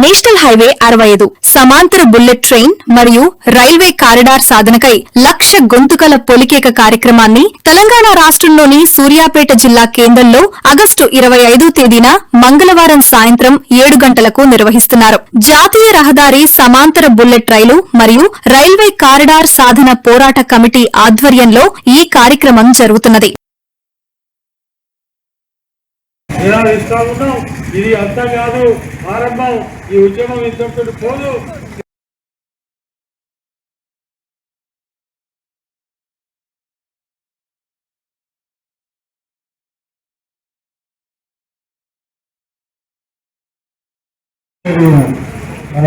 National highway 65 సమాంతర bullet train మరియు railway corridor సాధనకై 1,00,000 గొంతుకల పొలికేక కార్యక్రమాన్ని తెలంగాణ రాష్ట్రంలోని సూర్యాపేట జిల్లా కేంద్రంలో ఆగస్టు 25వ తేదీన మంగళవారం సాయంత్రం 7 గంటలకు నిర్వహిస్తున్నారు. జాతీయ రహదారి సమాంతర బుల్లెట్ రైలు మరియు రైల్వే కారిడార్ సాధన పోరాట కమిటీ ఆధ్వర్యంలో ఈ కార్యక్రమం జరుగుతున్నది. ఇది అంతా కాదు ఆరంభం. ఈ ఉద్యమం ఇంతటితో పోదు. మన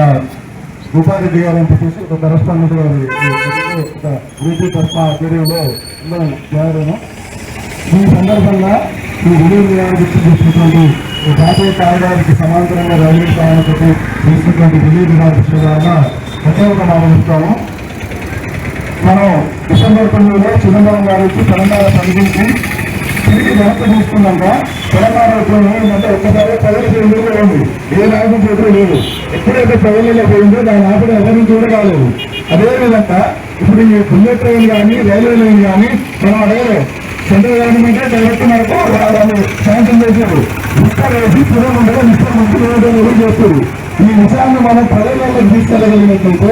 భూపారెడ్డి గారు అని చెప్పేసి ఒక కరస్పాండెంట్ గారు ఆధ్వర్యంలో చేరాను. ఈ సందర్భంగా ఈ విలీన చేసినటువంటి జాతీయ కారిడార్కి సమాంతరంగా రైల్వే స్థానాలతో చేసినటువంటి విలీన ద్వారా ప్రత్యేకంగా ఆలోచిస్తాము. మనం డిసెంబర్ 9లో చిదంబరం గారికి తెలంగాణ సంధించి తిరిగి వెనక్కి తీసుకున్నాక తెలంగాణ ఏంటంటే ఒక్కసారి ప్రజలు ఉంది. ఏ నాయకుల చేతులు లేదు. ఎప్పుడైతే ప్రజలలో పోయిందో దాని ఆపద ఎవరిని కూడా కాలేదు. అదేవిధంగా ఇప్పుడు ఈ బుల్లెట్ ట్రైన్ కానీ రైల్వే లైన్ కానీ మనం అడగలేదు. సెంట్రల్ గవర్నమెంటే డైరెక్ట్ మనకు వాళ్ళు శాంక్షన్ చేశారు. ఇస్తారు వేసి పురం ఉండగా ఇస్తారు మంచి చేస్తారు. ఈ విషయాన్ని మనం ప్రజలకు తీసుకెళ్ళగలిగినట్లయితే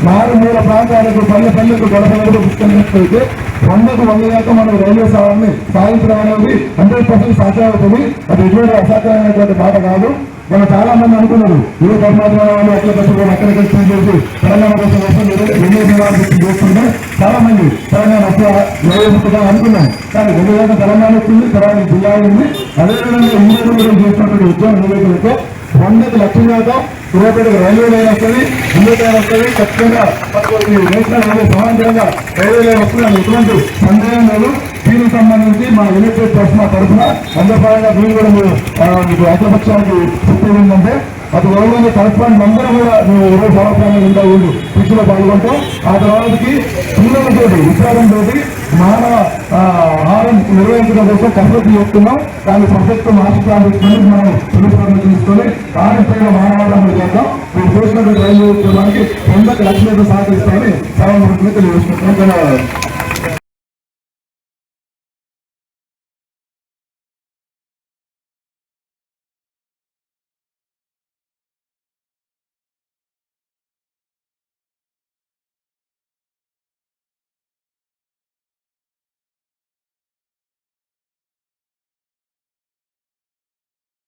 మారుమూల ప్రాంతాలకు పల్లెకు గడపలకు తీసుకెళ్ళినట్లయితే 100 దాకా మనం రైల్వే సేవల్ని సాధించడం అనేది 100% సాధ్యమవుతుంది. అది ఎటువంటి అసాధ్యమైనటువంటి మాట కాదు. మనం చాలా మంది అనుకున్నారు ఏ కర్మాధ్యాల వాళ్ళు ఎక్కడ కట్టుకోవాలి అక్కడికి చేసి తెలంగాణ కోసం చేస్తుంటే చాలా మంది తెలంగాణ వస్తుందా అనుకున్నాం. కానీ రెండు తెలంగాణ వచ్చింది, తర్వాత జిల్లా ఉంది. అదేవిధంగా ఇండియా చేసినటువంటి ఉద్యోగ నివేదికలతో 100 లక్షల దాకా సూర్యాపేటకు రైల్వే లైన్ వస్తుంది, ఇండియా లైన్ వస్తుంది. ఖచ్చితంగా నేషనల్ హైవే సమాంతరంగా రైల్వే లైన్ వస్తుంది. అది ఎటువంటి సందేహం లేదు. దీనికి సంబంధించి మా యునైటెడ్ ట్రస్ట్ మా తరఫున అందరిపరంగా దీన్ని కూడా మీరు అఖిలపక్షానికి చెప్పేది ఏంటంటే అది ఎవరైనా కరెస్పాండెంట్ అందరూ కూడా మేము 20 సంవత్సరాలు ఇంకా ఉండి పిచ్చిలో పాల్గొంటాం. ఆ తర్వాతకి పిల్లలతో విచారంతో మానవ ఆహారం నిర్వహించడం కోసం కసరత్తు చేస్తున్నాం. దాన్ని పర్ఫెక్ట్ మాస్టర్ ప్లాన్ తీసుకొని మనం పునఃప్రారంభం తీసుకొని ఆరోగ్యంగా మానవాదాన్ని చేద్దాం. మీరు చేసినటువంటి రైలు ఉద్యోగానికి 100 లక్షల సహకరిస్తామని చాలా తెలియజేస్తున్నాం. ధన్యవాదాలు.